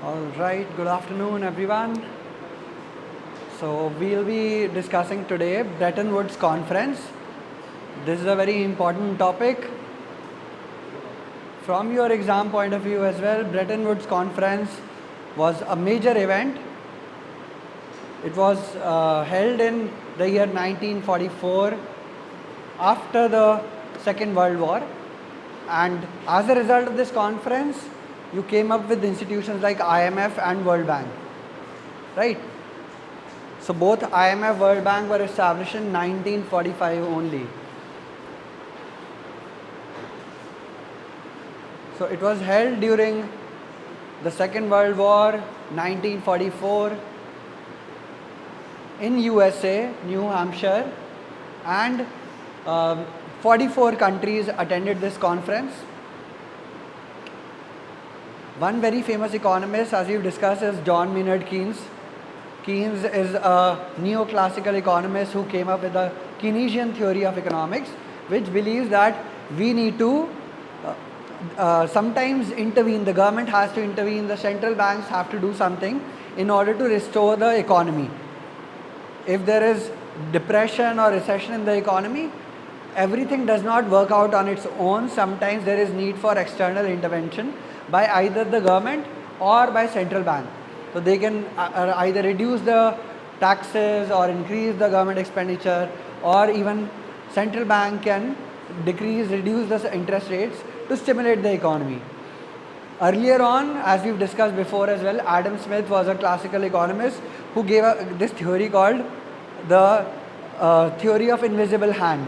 All right, good afternoon, everyone. So, we'll be discussing today Bretton Woods Conference. This is a very important topic. From your exam point of view as well, Bretton Woods Conference was a major event. It was held in the year 1944 after the Second World War. And as a result of this conference, you came up with institutions like IMF and World Bank, right? So both IMF, World Bank were established in 1945 only. So it was held during the Second World War, 1944, in USA, New Hampshire, and 44 countries attended this conference. One very famous economist, as we've discussed, is John Maynard Keynes. Keynes is a neoclassical economist who came up with the Keynesian theory of economics, which believes that we need to sometimes intervene, the government has to intervene, the central banks have to do something in order to restore the economy. If there is depression or recession in the economy, everything does not work out on its own. Sometimes there is need for external intervention by either the government or by central bank. So they can either reduce the taxes or increase the government expenditure, or even central bank can reduce the interest rates to stimulate the economy. Earlier on, as we've discussed before as well, Adam Smith was a classical economist who gave this theory called the theory of invisible hand.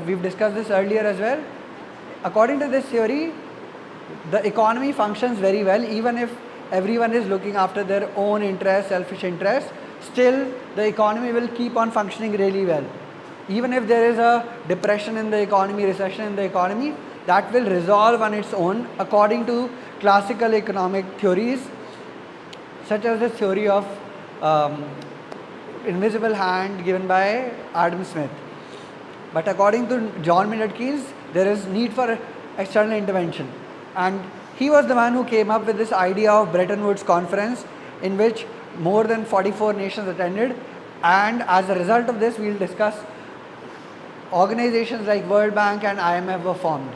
We've discussed this earlier as well. According to this theory, the economy functions very well even if everyone is looking after their own interests, selfish interests. Still, the economy will keep on functioning really well. Even if there is a depression in the economy, recession in the economy, that will resolve on its own according to classical economic theories, such as the theory of invisible hand given by Adam Smith. But according to John Maynard Keynes, there is need for external intervention. And he was the one who came up with this idea of Bretton Woods Conference, in which more than 44 nations attended. And as a result of this, we'll discuss organizations like World Bank and IMF were formed.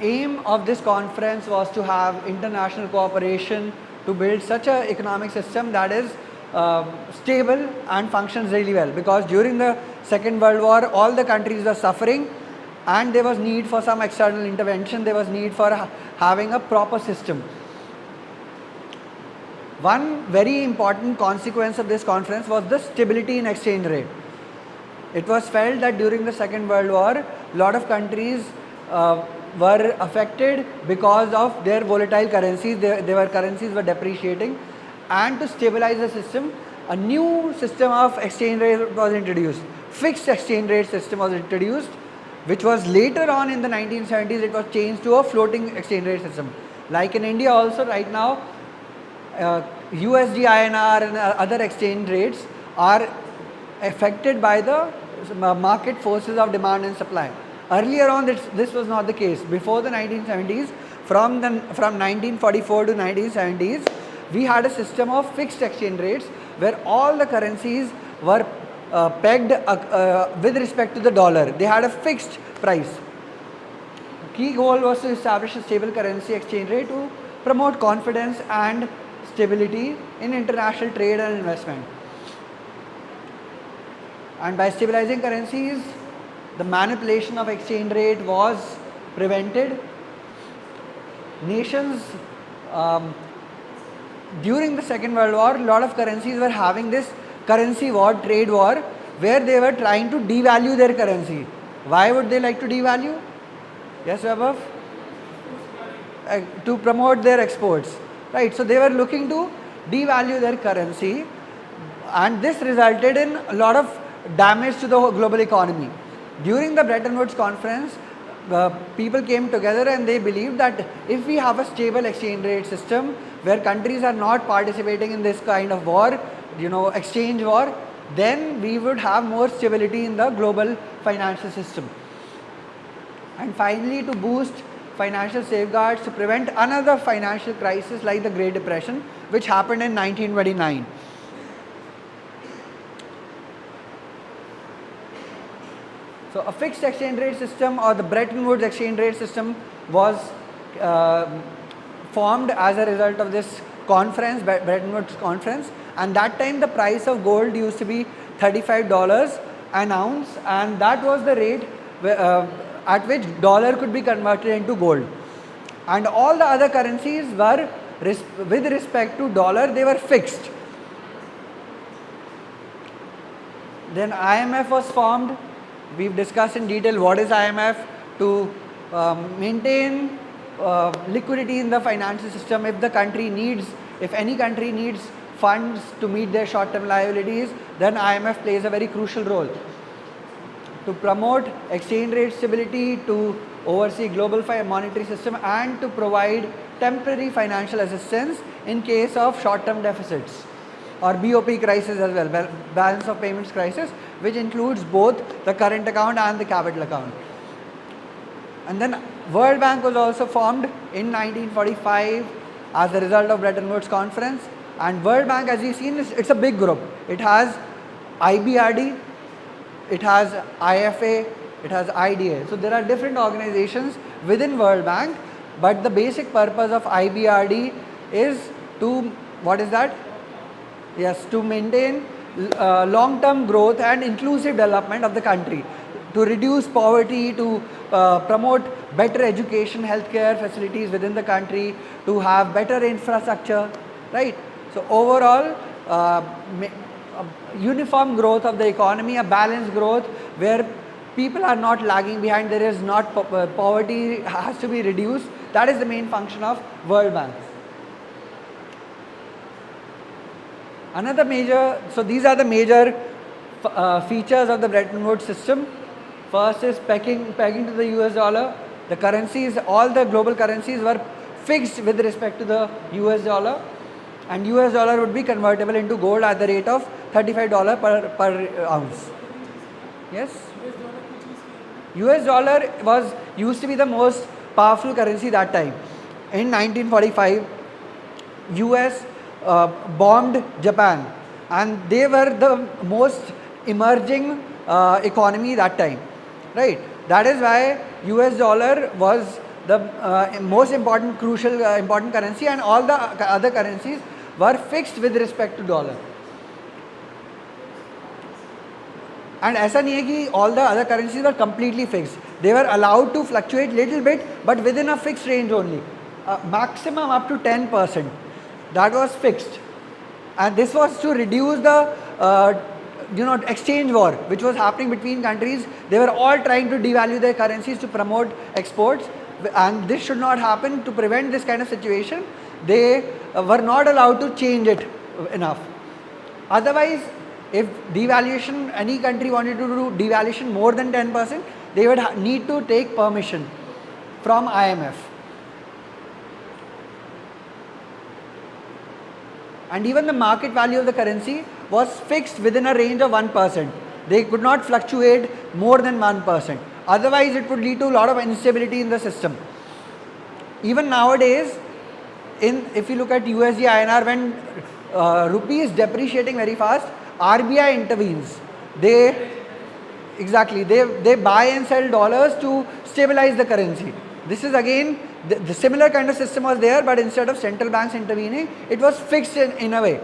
Aim of this conference was to have international cooperation to build such an economic system that is stable and functions really well, because during the Second World War all the countries were suffering and there was need for some external intervention, there was need for having a proper system. One very important consequence of this conference was the stability in exchange rate. It was felt that during the Second World War, a lot of countries were affected because of their volatile currencies. Their currencies were depreciating, and to stabilize the system, a new system of exchange rate was introduced. Fixed exchange rate system was introduced, which was later on in the 1970s, it was changed to a floating exchange rate system. Like in India also right now, USD INR and other exchange rates are affected by the market forces of demand and supply. Earlier on, this was not the case. Before the 1970s, from 1944 to 1970s, we had a system of fixed exchange rates where all the currencies were pegged with respect to the dollar. They had a fixed price. Key goal was to establish a stable currency exchange rate to promote confidence and stability in international trade and investment. And by stabilizing currencies, the manipulation of exchange rate was prevented. Nations during the Second World War, a lot of currencies were having this currency war, trade war, where they were trying to devalue their currency. Why would they like to devalue? Yes, Vaibhav? To promote their exports, right? So they were looking to devalue their currency, and this resulted in a lot of damage to the global economy. During the Bretton Woods Conference, people came together and they believed that if we have a stable exchange rate system where countries are not participating in this kind of war, exchange war, then we would have more stability in the global financial system. And finally, to boost financial safeguards to prevent another financial crisis like the Great Depression, which happened in 1929. So a fixed exchange rate system, or the Bretton Woods exchange rate system, was formed as a result of this conference, Bretton Woods conference, and that time the price of gold used to be $35 an ounce, and that was the rate at which dollar could be converted into gold. And all the other currencies were, with respect to dollar, they were fixed. Then IMF was formed. We've discussed in detail what is IMF, to maintain liquidity in the financial system. If the country needs, if any country needs funds to meet their short-term liabilities, then IMF plays a very crucial role. To promote exchange rate stability, to oversee global monetary system, and to provide temporary financial assistance in case of short-term deficits, or BOP crisis as well, balance of payments crisis, which includes both the current account and the capital account. And then World Bank was also formed in 1945 as a result of Bretton Woods conference. And World Bank, as you've seen, it's a big group. It has IBRD, it has IFA, it has IDA. So there are different organizations within World Bank, but the basic purpose of IBRD is to, what is that? Yes, to maintain long-term growth and inclusive development of the country, to reduce poverty, to promote better education, healthcare facilities within the country, to have better infrastructure, right? So overall, uniform growth of the economy, a balanced growth where people are not lagging behind, there is not poverty has to be reduced. That is the main function of World Bank. Another major, so these are the major features of the Bretton Woods system. First is pegging to the US dollar. The currencies, all the global currencies were fixed with respect to the US dollar, and US dollar would be convertible into gold at the rate of $35 per ounce. Yes? US dollar was used to be the most powerful currency that time. In 1945, US bombed Japan, and they were the most emerging economy that time, right? That is why US dollar was the most important, crucial, important currency, and all the other currencies were fixed with respect to dollar. And ऐसा नहीं है कि all the other currencies were completely fixed. They were allowed to fluctuate little bit, but within a fixed range only. Maximum up to 10%. That was fixed. And this was to reduce the exchange war which was happening between countries. They were all trying to devalue their currencies to promote exports, and this should not happen. To prevent this kind of situation, they were not allowed to change it enough. Otherwise, if devaluation, any country wanted to do devaluation more than 10%, they would need to take permission from IMF. And even the market value of the currency was fixed within a range of 1%. They could not fluctuate more than 1%. Otherwise, it would lead to a lot of instability in the system. Even nowadays, if you look at USD INR, when rupee is depreciating very fast, RBI intervenes. They buy and sell dollars to stabilize the currency. This is again, the similar kind of system was there, but instead of central banks intervening, it was fixed in a way.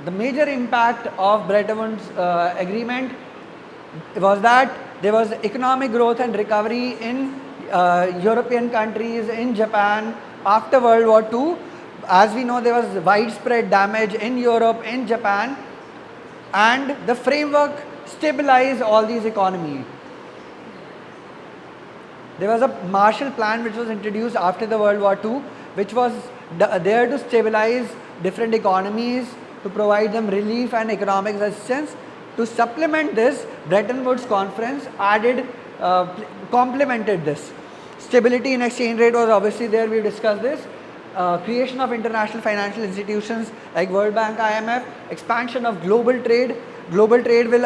The major impact of Bretton Woods agreement was that there was economic growth and recovery in European countries, in Japan after World War II. As we know, there was widespread damage in Europe, in Japan, and the framework stabilized all these economies. There was a Marshall Plan which was introduced after the World War II, which was there to stabilize different economies, to provide them relief and economic assistance. To supplement this, Bretton Woods Conference complemented this. Stability in exchange rate was obviously there, we discussed this. creation of international financial institutions like World Bank, IMF, expansion of global trade. Global trade will,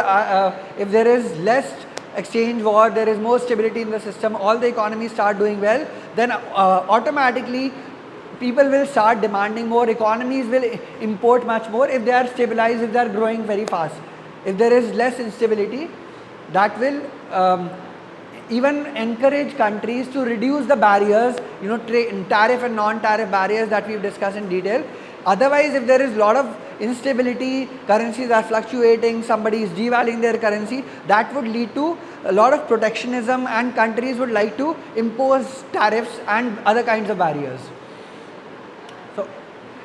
if there is less exchange war, there is more stability in the system, all the economies start doing well, then automatically people will start demanding more, economies will import much more if they are stabilized, if they are growing very fast. If there is less instability, that will even encourage countries to reduce the barriers, you know, tariff and non-tariff barriers that we've discussed in detail. Otherwise, if there is a lot of instability, currencies are fluctuating, somebody is devaluing their currency, that would lead to a lot of protectionism, and countries would like to impose tariffs and other kinds of barriers. So,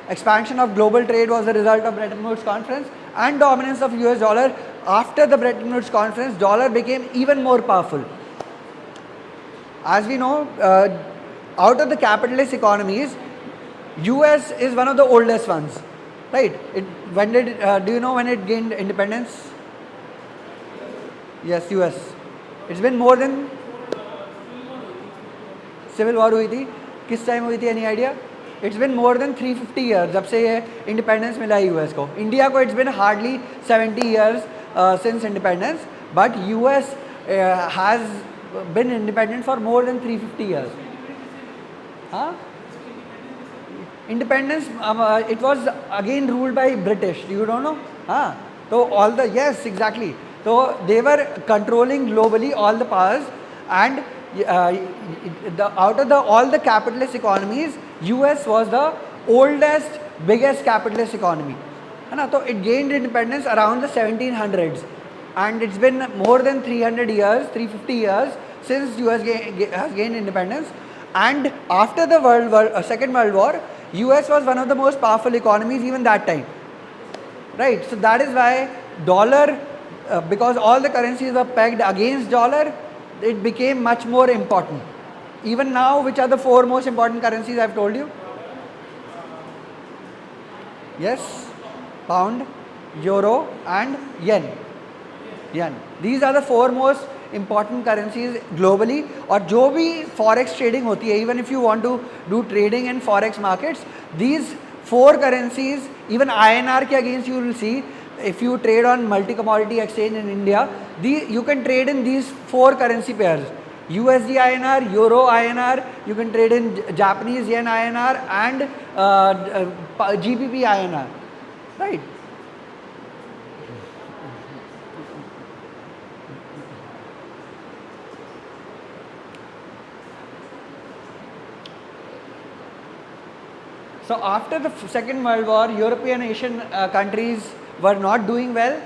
expansion of global trade was the result of Bretton Woods conference, and dominance of US dollar. After the Bretton Woods conference, dollar became even more powerful. As we know, out of the capitalist economies, US is one of the oldest ones, right? When did, do you know when it gained independence? Yes, US. It's been more than, civil war हुई थी, किस time हुई थी, any idea? It's been more than 350 years जब से ये independence मिला है US को. India को it's been hardly 70 years since independence, but US has been independent for more than 350 years. Huh? Independence, it was again ruled by British. You don't know? Huh? So all the, yes, exactly. So they were controlling globally all the powers, and out of all the capitalist economies, US was the oldest, biggest capitalist economy. So it gained independence around the 1700s, and it's been more than 300 years, 350 years since US has gained independence. And after the Second World War, US was one of the most powerful economies even that time, right? So that is why dollar, because all the currencies were pegged against dollar, it became much more important. Even now, which are the 4 most important currencies I've told you? Yes, pound, euro and yen. These are the 4 most important currencies globally. और जो भी forex trading होती है, even if you want to do trading in forex markets, these 4 currencies, even INR के against you will see, if you trade on multi-commodity exchange in India, you can trade in these 4 currency pairs. USD INR, Euro INR, you can trade in Japanese Yen INR and GBP INR, right? So after the Second World War, European Asian countries were not doing well,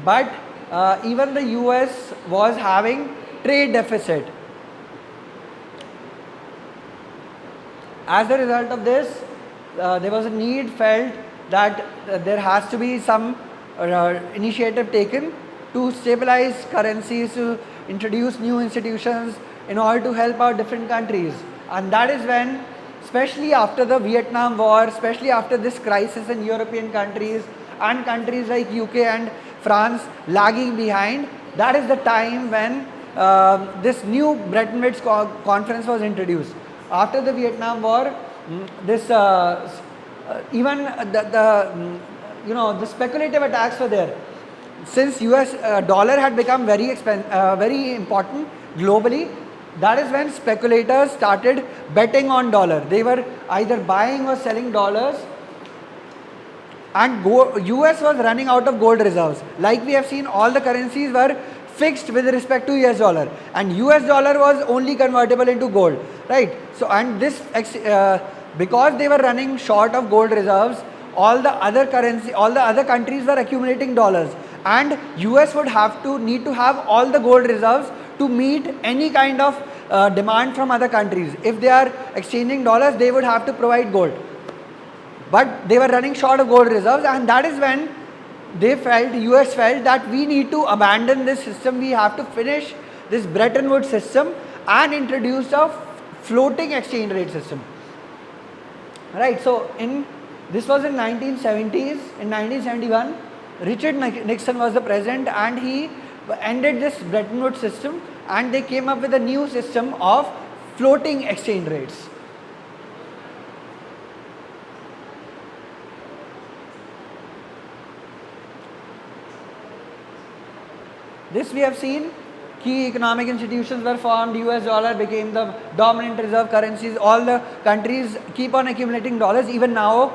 but even the US was having trade deficit. As a result of this, there was a need felt that there has to be some initiative taken to stabilize currencies, to introduce new institutions in order to help out different countries. And that is when, especially after the Vietnam War, especially after this crisis in European countries and countries like UK and France lagging behind, that is the time when this new Bretton Woods conference was introduced. After the Vietnam War, this even the speculative attacks were there. Since US dollar had become very important globally, that is when speculators started betting on dollar. They were either buying or selling dollars, and US was running out of gold reserves. Like we have seen, all the currencies were fixed with respect to US dollar, and US dollar was only convertible into gold, right? So, and this because they were running short of gold reserves, all the other countries were accumulating dollars, and US would need to have all the gold reserves to meet any kind of demand from other countries. If they are exchanging dollars, they would have to provide gold, but they were running short of gold reserves, and that is when US felt that we need to abandon this system. We have to finish this Bretton Woods system and introduce a floating exchange rate system, right? So this was in 1970s. In 1971, Richard Nixon was the president, and he ended this Bretton Woods system, and they came up with a new system of floating exchange rates. This we have seen. Key economic institutions were formed. US dollar became the dominant reserve currencies. All the countries keep on accumulating dollars. Even now,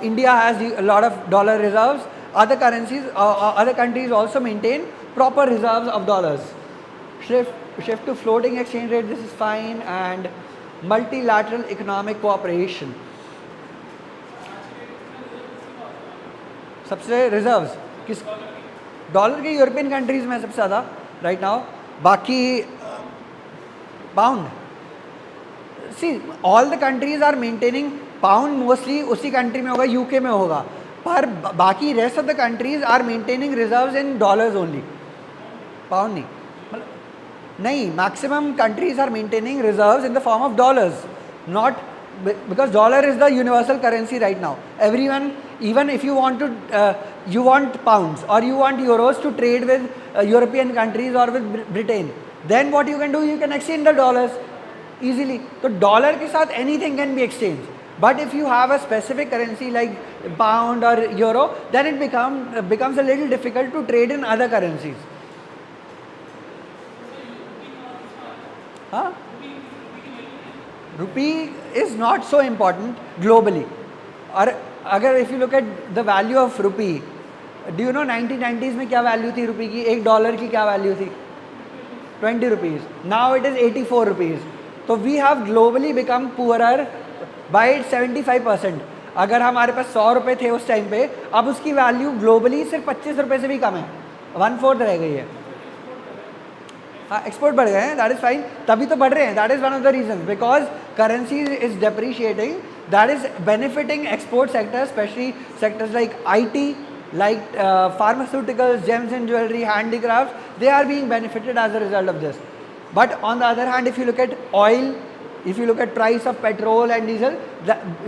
India has a lot of dollar reserves. Other currencies, other countries also maintain proper reserves of dollars. Shift to floating exchange rate. This is fine. And multilateral economic cooperation. सबसे reserves किस dollar के European countries में सबसे ज़्यादा right now बाकी pound see all the countries are maintaining pound mostly उसी country में होगा यूके में होगा पर बाकी rest of the countries are maintaining reserves in dollars only pound नहीं नहीं maximum countries are maintaining reserves in the form of dollars not because dollar is the universal currency right now. Everyone, even if you want to you want pounds or you want euros to trade with European countries or with Britain, then what you can do, you can exchange the dollars easily. So dollar ke sath anything can be exchanged, but if you have a specific currency like pound or euro, then it becomes a little difficult to trade in other currencies. Huh? Rupee is not so important globally. और अगर if you look at the value of rupee, do you know 1990s में क्या value थी रुपये की? $1 की क्या value थी? 20 rupees. Now it is 84 rupees. तो we have globally become poorer by 75%. अगर हमारे पास 100 रुपये थे उस टाइम पे, अब उसकी वैल्यू ग्लोबली सिर्फ 25 रुपये से भी कम है, 1/4 रह गई है. हाँ एक्सपोर्ट बढ़ गए हैं, दैट इज़ फाइन, तभी तो बढ़ रहे हैं. That is one of the reason because currency is depreciating. That is benefiting export sector, specially sectors like IT, like pharmaceuticals, gems and jewelry, handicrafts, they are being benefited as a result of this. But on the other hand, if you look at oil, if you look at price of petrol and diesel,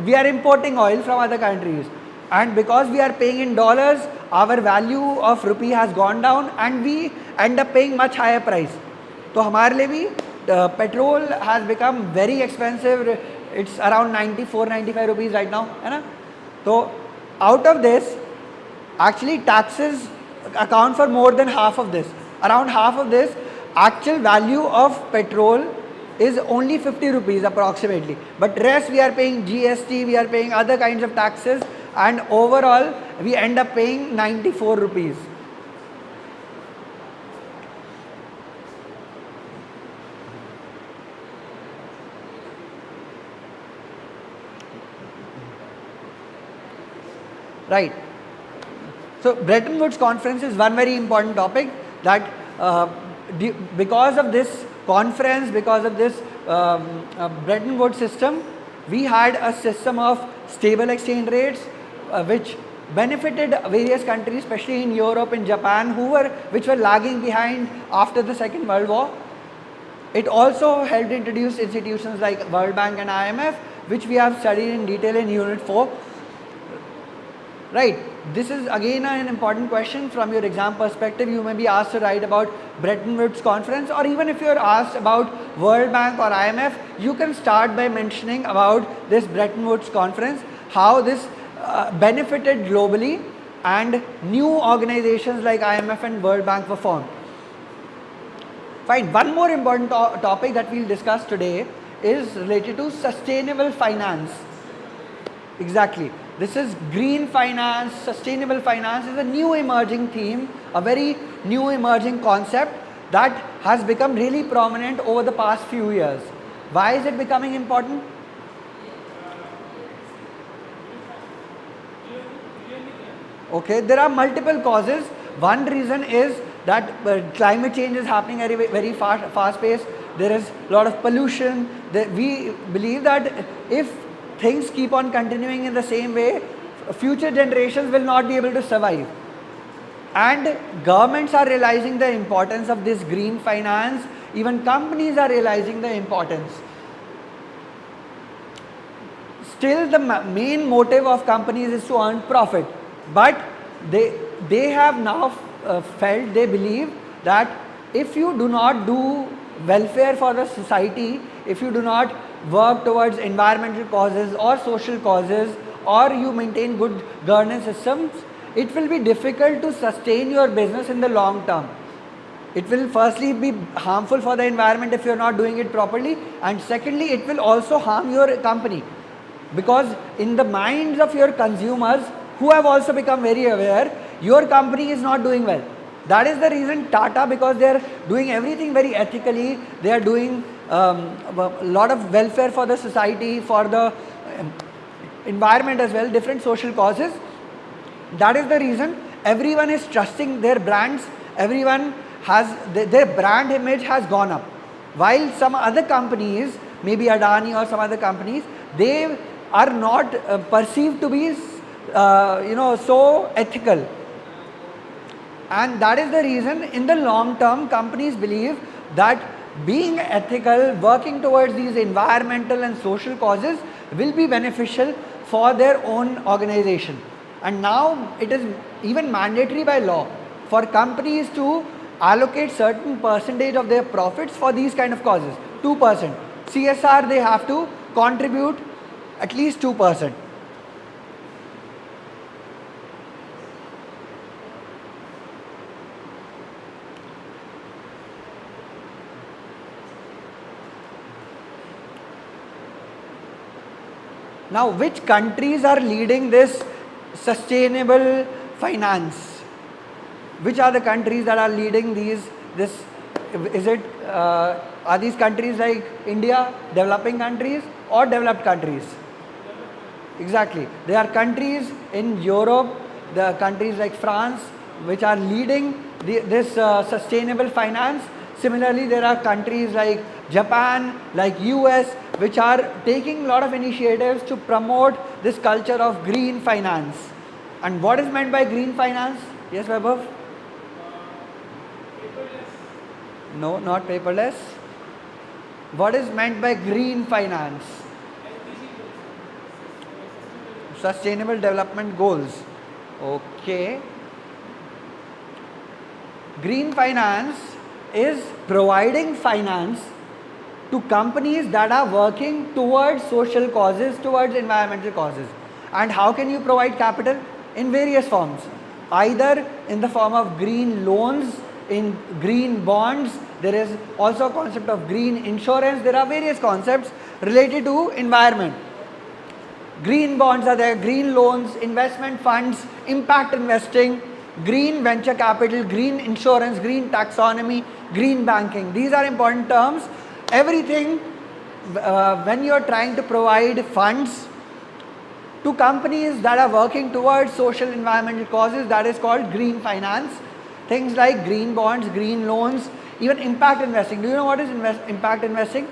we are importing oil from other countries, and because we are paying in dollars, our value of rupee has gone down and we end up paying much higher price. तो हमारे लिए भी petrol has become very expensive. It's around 94-95 rupees right now, है ना. तो out of this actually taxes account for more than half of this. Around half of this actual value of petrol is only 50 rupees approximately, but rest we are paying GST, we are paying other kinds of taxes, and overall we end up paying 94 rupees. Right. So Bretton Woods conference is one very important topic that because of this conference, because of this Bretton Woods system, we had a system of stable exchange rates which benefited various countries, especially in Europe and Japan, which were lagging behind after the Second World War. It also helped introduce institutions like World Bank and IMF, which we have studied in detail in Unit 4. Right. This is again an important question from your exam perspective. You may be asked to write about Bretton Woods conference, or even if you are asked about World Bank or IMF, you can start by mentioning about this Bretton Woods conference, how this benefited globally and new organizations like IMF and World Bank were formed. Fine. One more important topic that we'll discuss today is related to sustainable finance. Exactly. This is green finance. Sustainable finance is a new emerging theme, a very new emerging concept that has become really prominent over the past few years. Why is it becoming important? Okay, there are multiple causes. One reason is that climate change is happening very, very fast pace. There is a lot of pollution. We believe that if things keep on continuing in the same way, future generations will not be able to survive. And governments are realizing the importance of this green finance. Even companies are realizing the importance. Still, the main motive of companies is to earn profit. But they have now felt, they believe that if you do not do welfare for the society, if you do not work towards environmental causes or social causes, or you maintain good governance systems, it will be difficult to sustain your business in the long term. It will firstly be harmful for the environment if you're not doing it properly, and secondly, it will also harm your company, because in the minds of your consumers who have also become very aware, your company is not doing well. That is the reason Tata, because they are doing everything very ethically, they are doing a lot of welfare for the society, for the environment as well, different social causes. That is the reason everyone is trusting their brands, everyone has their brand image has gone up, while some other companies, maybe Adani or some other companies, they are not perceived to be so ethical. And that is the reason in the long term companies believe that being ethical, working towards these environmental and social causes will be beneficial for their own organization. And now it is even mandatory by law for companies to allocate certain percentage of their profits for these kind of causes. 2%. CSR, they have to contribute at least 2%. Now, which countries are leading this sustainable finance? Which are the countries that are leading this? Is it are these countries like India, developing countries, or developed countries? Exactly. There are countries in Europe, there are countries like France, which are leading this sustainable finance. Similarly, there are countries like Japan, like US, which are taking a lot of initiatives to promote this culture of green finance. And what is meant by green finance? Yes, Vaibhav? No, not paperless. What is meant by green finance? Sustainable development goals. Okay. Green finance is providing finance to companies that are working towards social causes, towards environmental causes. And how can you provide capital? In various forms. Either in the form of green loans, in green bonds, there is also a concept of green insurance. There are various concepts related to environment. Green bonds are there, green loans, investment funds, impact investing, green venture capital, green insurance, green taxonomy, green banking. These are important terms. Everything when you are trying to provide funds to companies that are working towards social environmental causes, that is called green finance. Things like green bonds, green loans, even impact investing. Do you know what is impact investing?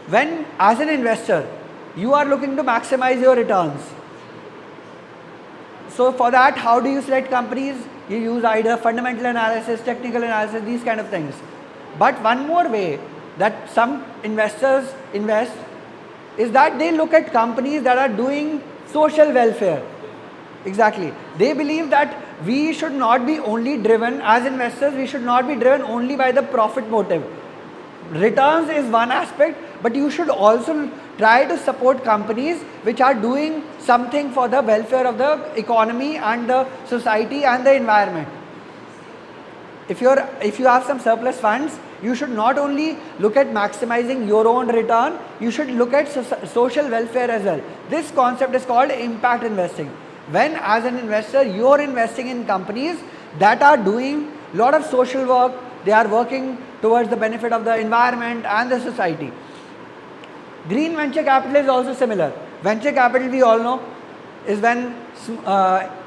When as an investor, you are looking to maximize your returns. So for that, how do you select companies? You use either fundamental analysis, technical analysis, these kind of things. But one more way that some investors invest is that they look at companies that are doing social welfare. Exactly. They believe that we should not be only driven, as investors, we should not be driven only by the profit motive. Returns is one aspect, but you should also try to support companies which are doing something for the welfare of the economy and the society and the environment. If you have some surplus funds, you should not only look at maximizing your own return, you should look at social welfare as well. This concept is called impact investing. When as an investor, you are investing in companies that are doing a lot of social work, they are working towards the benefit of the environment and the society. Green venture capital is also similar. Venture capital, we all know, is when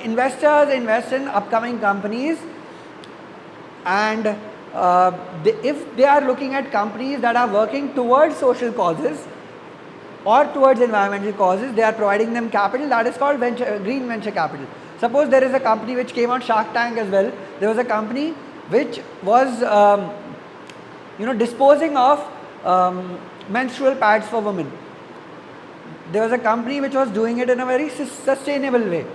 investors invest in upcoming companies, and if they are looking at companies that are working towards social causes or towards environmental causes, they are providing them capital. That is called green venture capital. Suppose there is a company which came on Shark Tank as well. There was a company which was disposing of menstrual pads for women. There was a company which was doing it in a very sustainable way.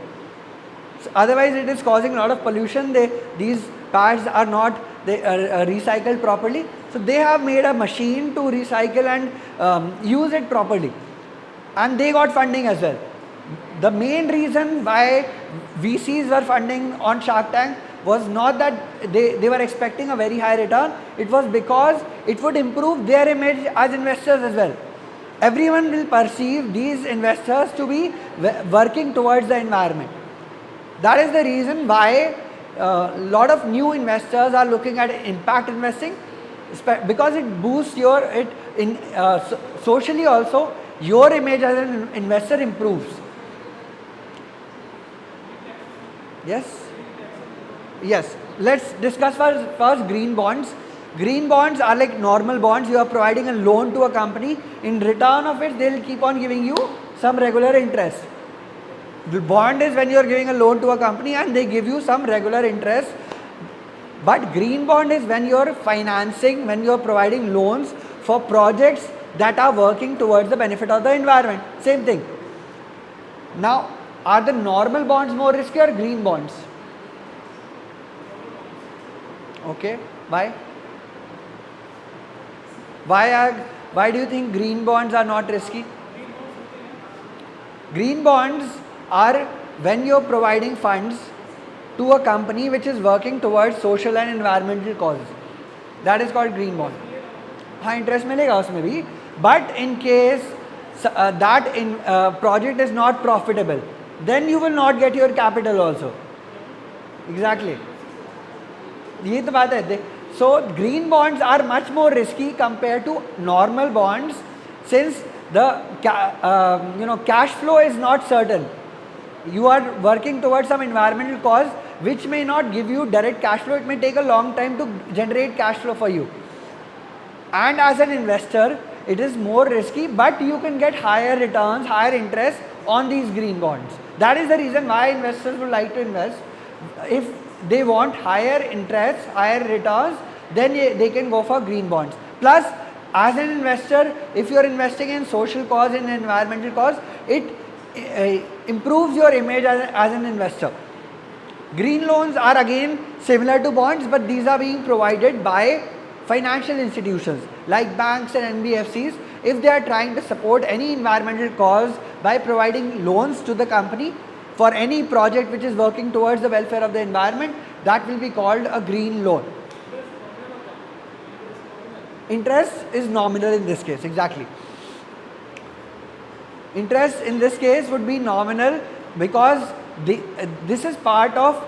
So otherwise, it is causing a lot of pollution. These pads are not recycled properly. So they have made a machine to recycle and use it properly. And they got funding as well. The main reason why VCs were funding on Shark Tank was not that they were expecting a very high return, it was because it would improve their image as investors as well. Everyone will perceive these investors to be working towards the environment. That is the reason why a lot of new investors are looking at impact investing, because it boosts your socially also your image as an investor improves. Yes, let's discuss first green bonds. Green bonds are like normal bonds. You are providing a loan to a company. In return of it, they'll keep on giving you some regular interest. The bond is when you are giving a loan to a company and they give you some regular interest. But green bond is when you are financing, when you are providing loans for projects that are working towards the benefit of the environment. Same thing. Now, are the normal bonds more risky or green bonds? Okay, why? Why do you think green bonds are not risky? Green bonds are when you're providing funds to a company which is working towards social and environmental causes. That is called green bond. हाँ interest मिलेगा उसमें भी, but in case that project is not profitable, then you will not get your capital also. Exactly. ये तो बात है. So green bonds are much more risky compared to normal bonds, since the cash flow is not certain. You are working towards some environmental cause which may not give you direct cash flow. It may take a long time to generate cash flow for you. And as an investor, it is more risky, but you can get higher returns, higher interest on these green bonds. That is the reason why investors would like to invest. If they want higher interest, higher returns, then they can go for green bonds. Plus, as an investor, if you are investing in social cause, in environmental cause, it improves your image as an investor. Green loans are again similar to bonds, but these are being provided by financial institutions like banks and NBFCs. If they are trying to support any environmental cause by providing loans to the company for any project which is working towards the welfare of the environment, that will be called a green loan. Interest is nominal in this case, exactly. Interest in this case would be nominal because this is part of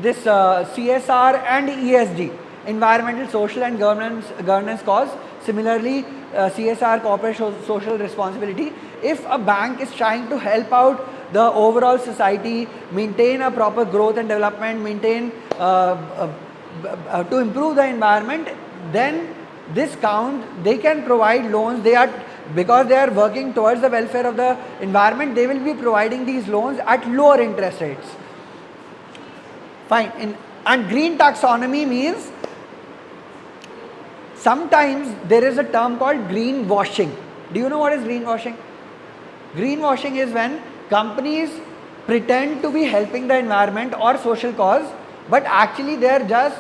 this CSR and ESG, environmental, social and governance cause. Similarly, CSR, corporate social responsibility. If a bank is trying to help out the overall society, maintain a proper growth and development, maintain to improve the environment, then this count, they can provide loans. Because they are working towards the welfare of the environment, they will be providing these loans at lower interest rates. Fine. And green taxonomy means sometimes there is a term called greenwashing. Do you know what is greenwashing? Greenwashing is when companies pretend to be helping the environment or social cause, but actually they are just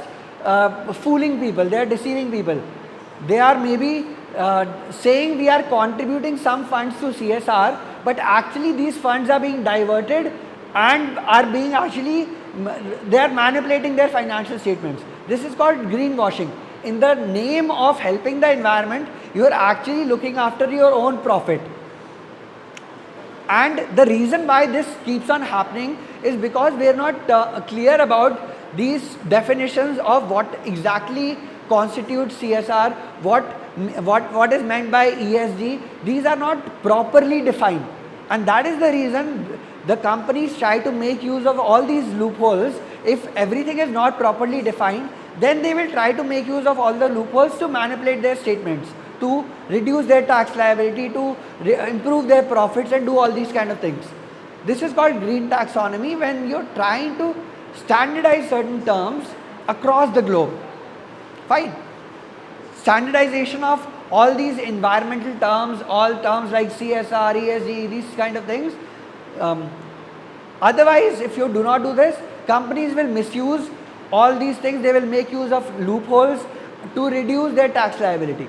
fooling people, they are deceiving people. They are maybe saying we are contributing some funds to CSR, but actually these funds are being diverted and are being they are manipulating their financial statements. This is called greenwashing. In the name of helping the environment, you are actually looking after your own profit. And the reason why this keeps on happening is because we are not clear about these definitions of what exactly constitutes CSR, what is meant by ESG. These are not properly defined, and that is the reason the companies try to make use of all these loopholes. If everything is not properly defined, then they will try to make use of all the loopholes to manipulate their statements, to reduce their tax liability, to improve their profits and do all these kind of things. This is called green taxonomy, when you're trying to standardize certain terms across the globe. Fine. Standardization of all these environmental terms, all terms like CSR, ESG, these kind of things. Otherwise, if you do not do this, companies will misuse all these things. They will make use of loopholes to reduce their tax liability.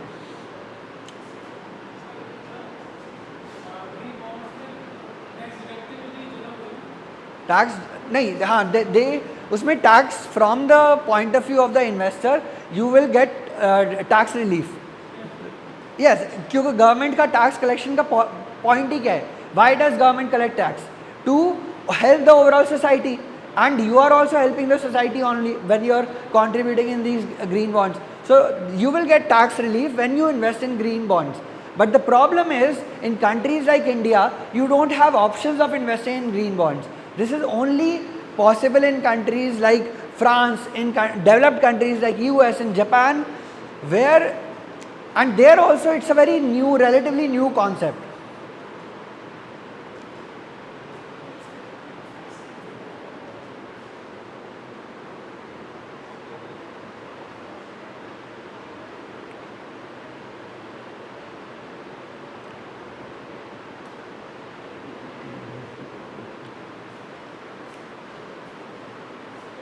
Tax, nahi, they उसमें tax from the point of view of the investor you will get tax relief. Yes, क्योंकि government का tax collection का point ही क्या है? Why does government collect tax? To help the overall society, and you are also helping the society only when you are contributing in these green bonds. So you will get tax relief when you invest in green bonds. But the problem is, in countries like India, you don't have options of investing in green bonds. This is only possible in countries like France, in developed countries like US and Japan, where, and there also it's a very new, relatively new concept.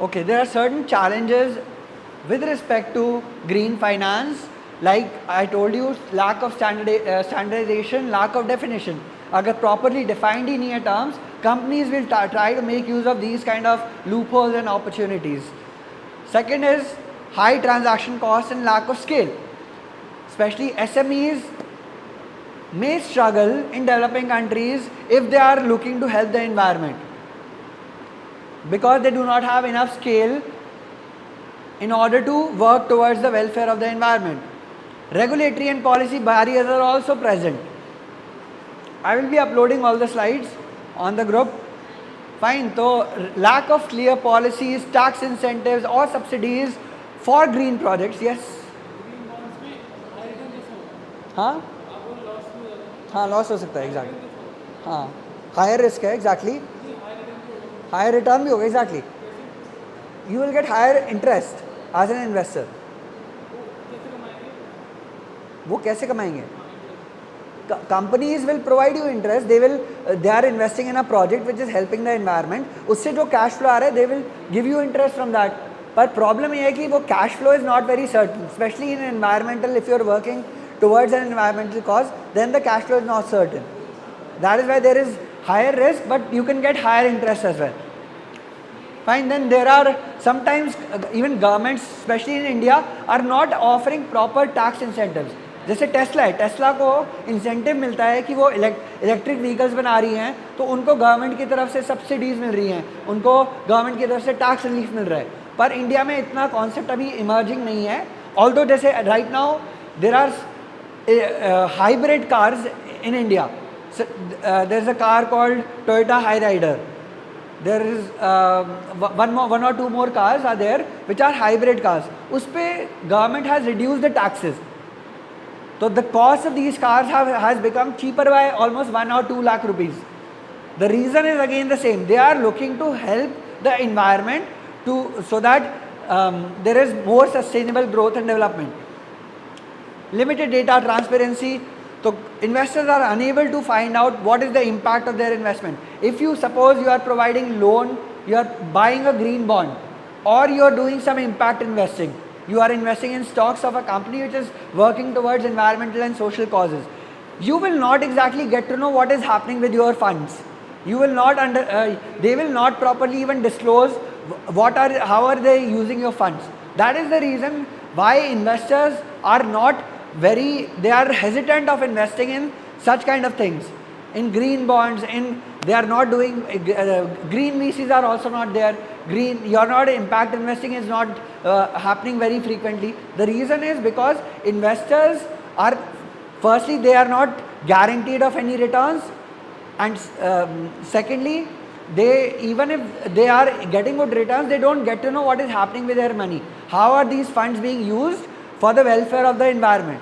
Okay, there are certain challenges with respect to green finance, like I told you, lack of standardization, lack of definition. अगर properly defined ही नहीं है terms, companies will try to make use of these kind of loopholes and opportunities. Second is high transaction costs and lack of scale. Especially SMEs may struggle in developing countries if they are looking to help the environment, because they do not have enough scale in order to work towards the welfare of the environment. Regulatory and policy barriers are also present. I will be uploading all the slides on the group. Fine, so lack of clear policies, tax incentives or subsidies for green projects. Yes? हाँ हाँ, loss हो सकता है, exactly. हाँ, higher risk है, exactly. Higher return भी होगा, exactly. You will get higher interest as an investor. वो कैसे कमाएंगे? Companies will provide you interest, they are investing in a project which is helping the environment. उससे जो cash flow आ रहा है, they will give you interest from that. पर problem ये है कि वो cash flow is not very certain, specially in environmental. If you are working towards an environmental cause, then the cash flow is not certain. That is why there is higher risk, but you can get higher interest as well. Fine, then there are sometimes even governments, especially in India, are not offering proper tax incentives. जैसे Tesla है, Tesla को incentive मिलता है कि वो electric vehicles बना रही हैं, तो उनको गवर्नमेंट की तरफ से सब्सिडीज़ मिल रही हैं, उनको गवर्नमेंट की तरफ से टैक्स रिलीफ मिल रहा है. पर इंडिया में इतना कॉन्सेप्ट अभी इमर्जिंग नहीं है. ऑल्दो जैसे right now there are hybrid cars in India. So, there's a car called Toyota Hyryder. There is one or two more cars are there which are hybrid cars. उस पे government has reduced the taxes. So the cost of these cars has become cheaper by almost 1 or 2 lakh rupees. The reason is again the same. They are looking to help the environment so that there is more sustainable growth and development. Limited data transparency, so investors are unable to find out what is the impact of their investment. If you suppose you are providing loan, you are buying a green bond, or you are doing some impact investing, you are investing in stocks of a company which is working towards environmental and social causes, you will not exactly get to know what is happening with your funds. You will not they will not properly even disclose how are they using your funds. That is the reason why investors are not they are hesitant of investing in such kind of things, in green bonds. They are not doing green VCs are also not there. You're not impact investing is not happening very frequently. The reason is because investors are, firstly, they are not guaranteed of any returns, and secondly, even if they are getting good returns, they don't get to know what is happening with their money. How are these funds being used for the welfare of the environment?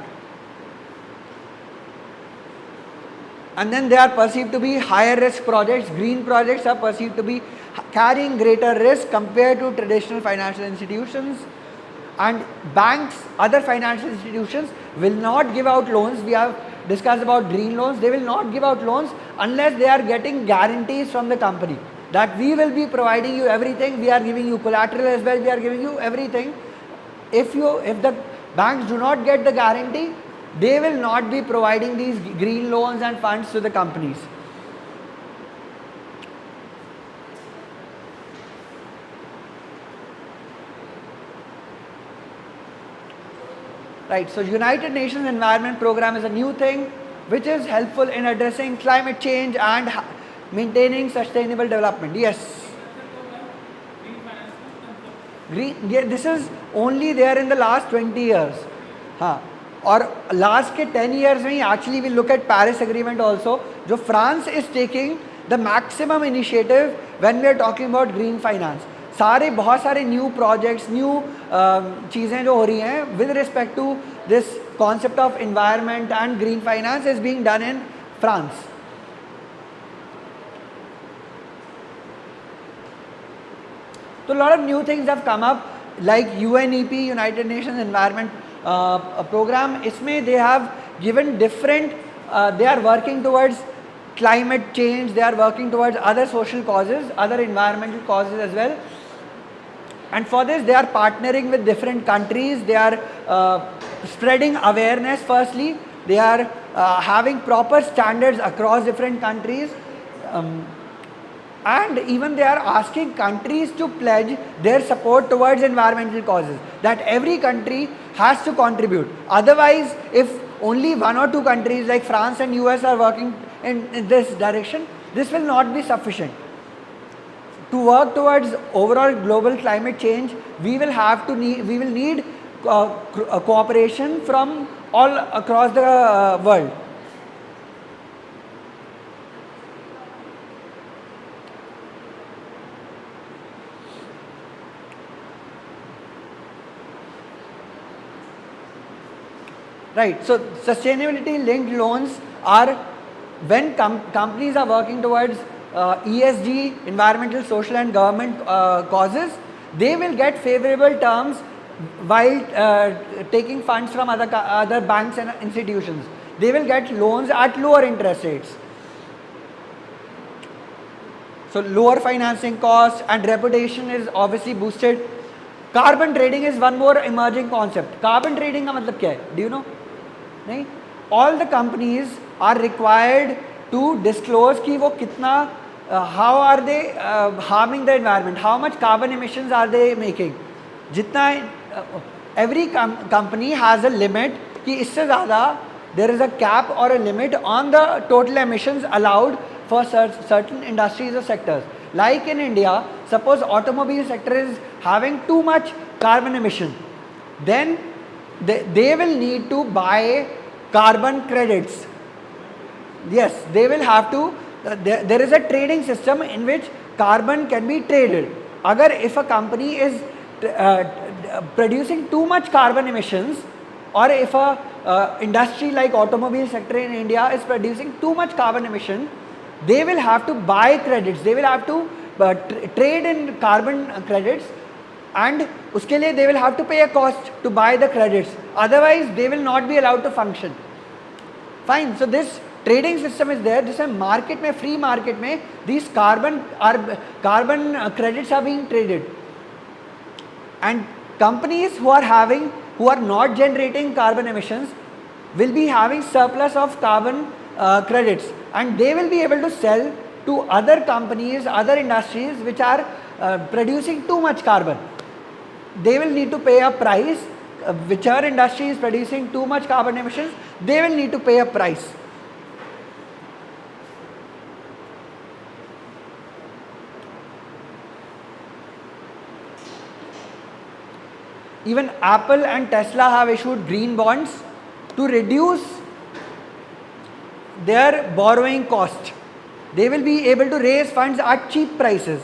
And then they are perceived to be higher risk projects. Green projects are perceived to be carrying greater risk compared to traditional financial institutions. And banks, other financial institutions will not give out loans. We have discussed about green loans. They will not give out loans unless they are getting guarantees from the company that we will be providing you everything. We are giving you collateral as well. We are giving you everything. If the banks do not get the guarantee, they will not be providing these green loans and funds to the companies. right? So United Nations Environment Program is a new thing which is helpful in addressing climate change and maintaining sustainable development. Yes. Green, yeah, this is only there in the last 20 years. हाँ, और last के 10 years में actually we look at Paris Agreement also, जो France is taking the maximum initiative when we are talking about green finance. सारे बहुत सारे new projects, new चीज़ें जो हो रही हैं with respect to this concept of environment and green finance is being done in France. So a lot of new things have come up, like UNEP, United Nations Environment Program. इसमें they have given different, they are working towards climate change, they are working towards other social causes, other environmental causes as well. And for this they are partnering with different countries, they are spreading awareness firstly, they are having proper standards across different countries. And even they are asking countries to pledge their support towards environmental causes, that every country has to contribute. Otherwise, if only one or two countries like France and US are working in this direction, this will not be sufficient. To work towards overall global climate change, we will need cooperation from all across the world. Right, so sustainability linked loans are when companies are working towards ESG, environmental, social and government causes, they will get favorable terms while taking funds from other banks and institutions. They will get loans at lower interest rates. So lower financing costs and reputation is obviously boosted. Carbon trading is one more emerging concept. Carbon trading का मतलब क्या है? Do you know? नहीं, all the companies are required to disclose कि वो कितना how are they harming the environment, how much carbon emissions are they making. जितना every company has a limit कि इससे ज़्यादा there is a cap or a limit on the total emissions allowed for certain industries or sectors. Like in India, suppose automobile sector is having too much carbon emission, then they will need to buy carbon credits. Yes, they will have to, there is a trading system in which carbon can be traded. Agar if a company is producing too much carbon emissions, or if a industry like automobile sector in India is producing too much carbon emission, they will have to buy credits, they will have to trade in carbon credits, and uske liye they will have to pay a cost to buy the credits, otherwise they will not be allowed to function. Fine, so this trading system is there. This market mein, free market mein, these carbon credits are being traded, and companies who are not generating carbon emissions will be having surplus of carbon credits, and they will be able to sell to other companies, other industries which are producing too much carbon. They will need to pay a price. Whichever industry is producing too much carbon emissions, they will need to pay a price. Even Apple and Tesla have issued green bonds to reduce their borrowing cost. They will be able to raise funds at cheap prices.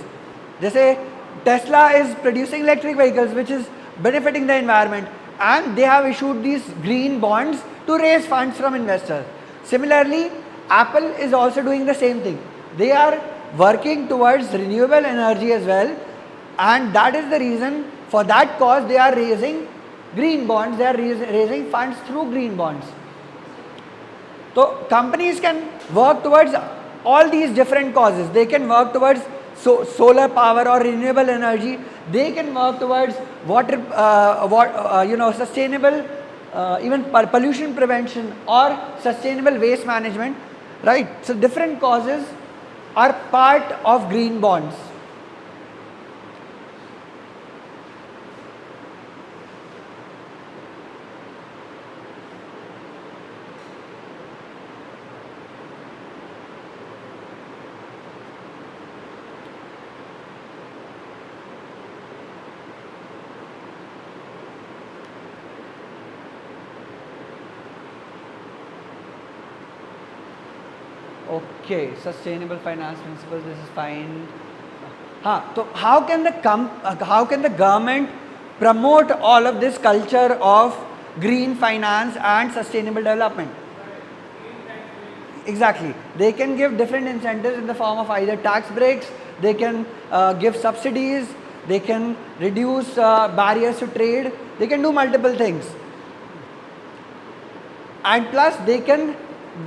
जैसे Tesla is producing electric vehicles which is benefiting the environment, and they have issued these green bonds to raise funds from investors. Similarly, Apple is also doing the same thing. They are working towards renewable energy as well, and that is the reason, for that cause they are raising green bonds, they are raising funds through green bonds. So companies can work towards all these different causes. They can work towards solar power or renewable energy. They can work towards water, sustainable, even pollution prevention or sustainable waste management, right? So different causes are part of green bonds. Okay, sustainable finance principles. This is fine. So how can the government promote all of this culture of green finance and sustainable development? Exactly. They can give different incentives in the form of either tax breaks, they can give subsidies, they can reduce barriers to trade, they can do multiple things. And plus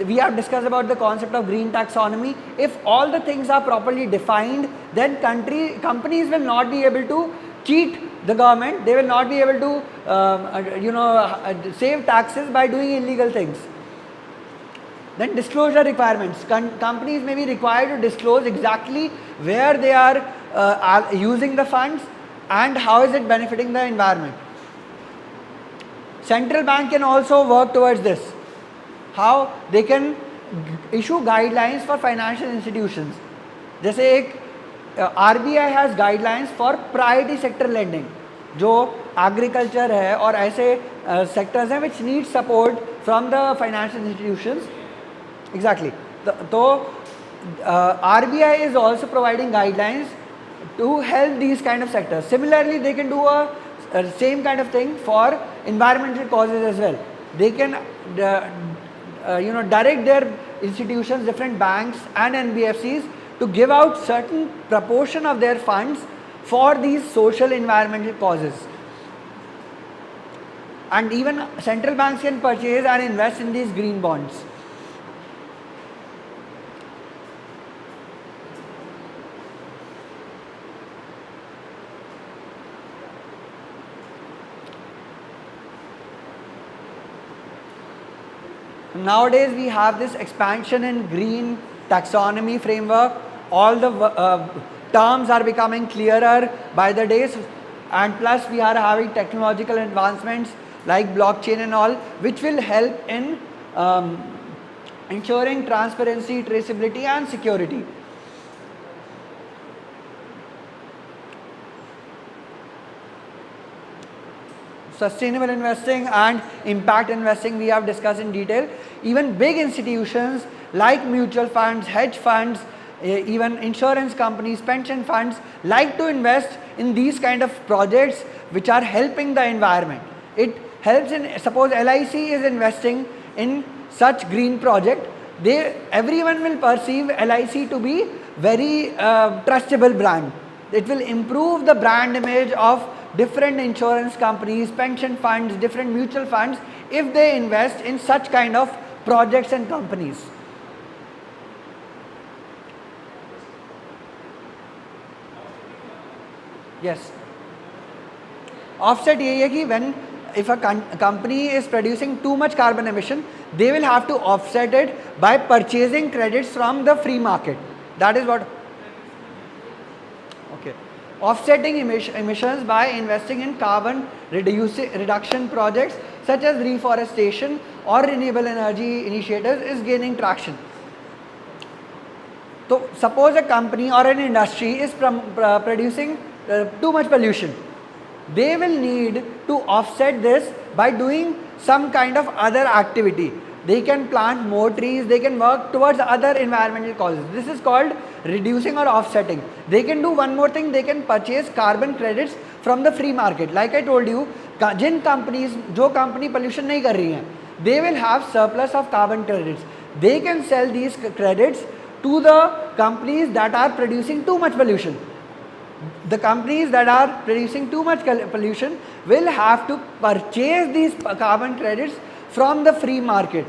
we have discussed about the concept of green taxonomy. If all the things are properly defined, then companies will not be able to cheat the government, they will not be able to save taxes by doing illegal things. Then disclosure requirements. Companies may be required to disclose exactly where they are using the funds and how is it benefiting the environment. Central bank can also work towards this. How they can issue guidelines for financial institutions. जैसे एक RBI has guidelines for priority sector lending, जो agriculture है और ऐसे sectors हैं which need support from the financial institutions. Exactly. So RBI is also providing guidelines to help these kind of sectors. Similarly, they can do a same kind of thing for environmental causes as well. They can direct their institutions, different banks and NBFCs to give out certain proportion of their funds for these social environmental causes. And even central banks can purchase and invest in these green bonds. Nowadays we have this expansion in green taxonomy framework. All the terms are becoming clearer by the days, and plus we are having technological advancements like blockchain and all, which will help in ensuring transparency, traceability and security. Sustainable investing and impact investing we have discussed in detail. Even big institutions like mutual funds, hedge funds, even insurance companies, pension funds like to invest in these kind of projects which are helping the environment. It helps in, suppose LIC is investing in such green project, everyone will perceive LIC to be very trustable brand. It will improve the brand image of different insurance companies, pension funds, different mutual funds if they invest in such kind of projects and companies. Yes. Offset ये है कि when if a company is producing too much carbon emission, they will have to offset it by purchasing credits from the free market. That is what. Okay. Offsetting emissions by investing in carbon reduction projects such as reforestation or renewable energy initiatives is gaining traction. So suppose a company or an industry is producing too much pollution. They will need to offset this by doing some kind of other activity. They can plant more trees, they can work towards other environmental causes. This is called reducing or offsetting. They can do one more thing, they can purchase carbon credits from the free market. Like I told you, Jin companies, जो company pollution नहीं कर रही हैं, they will have surplus of carbon credits. They can sell these credits to the companies that are producing too much pollution. The companies that are producing too much pollution will have to purchase these carbon credits from the free market,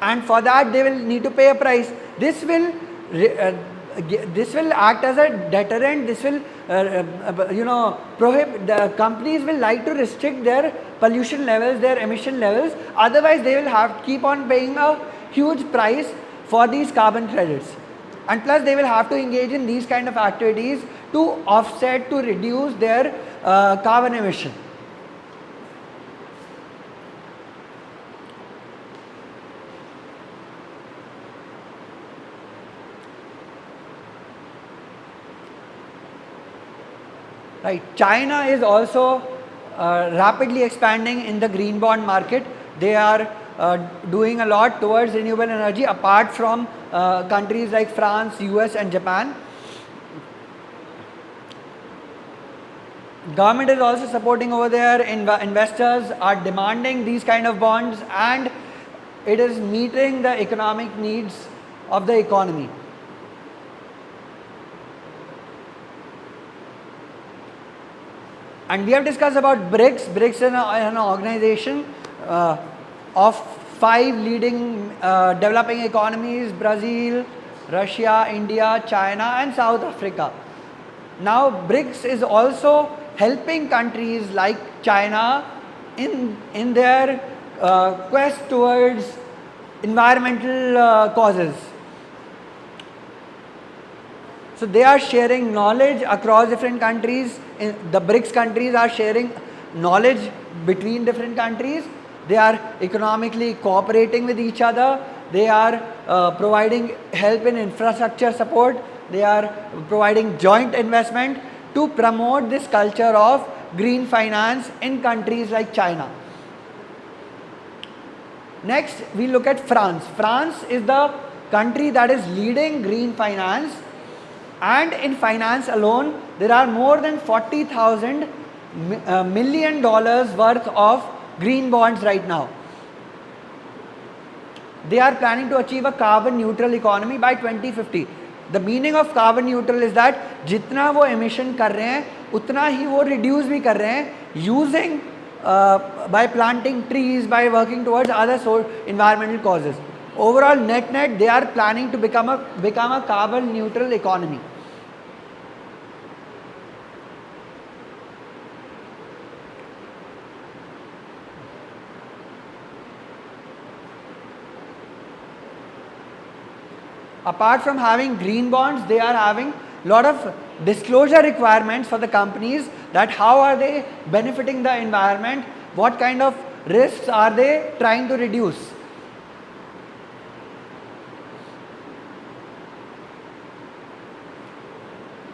and for that they will need to pay a price. This will act as a deterrent. This will prohibit, the companies will like to restrict their pollution levels, their emission levels, otherwise they will have to keep on paying a huge price for these carbon credits. And plus they will have to engage in these kind of activities to offset, to reduce their carbon emission. Right. China is also rapidly expanding in the green bond market. They are doing a lot towards renewable energy apart from countries like France, US and Japan. Government is also supporting over there. Investors are demanding these kind of bonds, and it is meeting the economic needs of the economy. And we have discussed about BRICS. BRICS is an organization of 5 leading developing economies: Brazil, Russia, India, China and South Africa. Now BRICS is also helping countries like China in their quest towards environmental causes. So they are sharing knowledge across different countries. The BRICS countries are sharing knowledge between different countries. They are economically cooperating with each other. They are providing help in infrastructure support. They are providing joint investment to promote this culture of green finance in countries like China. Next, we look at France. France is the country that is leading green finance, and in finance alone, there are more than $40,000 million worth of green bonds right now. They are planning to achieve a carbon neutral economy by 2050. The meaning of carbon neutral is that जितना वो emission कर रहे हैं उतना ही वो reduce भी कर रहे हैं using by planting trees, by working towards other environmental causes. Overall, net they are planning to become a carbon neutral economy. Apart from having green bonds, they are having lot of disclosure requirements for the companies, that how are they benefiting the environment, what kind of risks are they trying to reduce.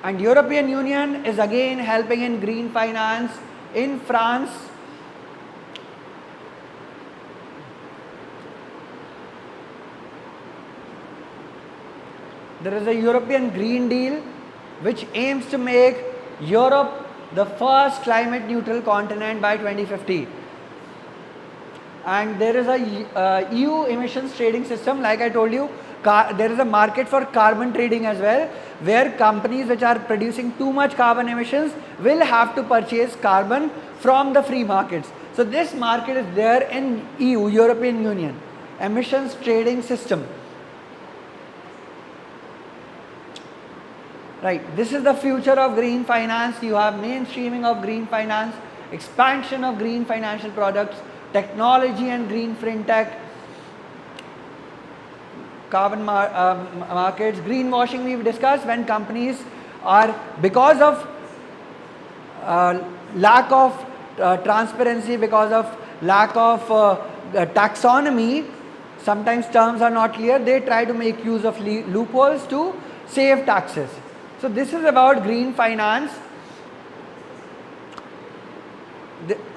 And European Union is again helping in green finance. In France, there is a European Green Deal which aims to make Europe the first climate neutral continent by 2050. And there is a EU emissions trading system. Like I told you, there is a market for carbon trading as well, where companies which are producing too much carbon emissions will have to purchase carbon from the free markets. So this market is there in EU, European Union, emissions trading system. Right, this is the future of green finance. You have mainstreaming of green finance, expansion of green financial products, technology and green fintech, carbon markets, greenwashing we've discussed, when companies are, because of lack of transparency, because of lack of taxonomy, sometimes terms are not clear, they try to make use of loopholes to save taxes. So this is about green finance.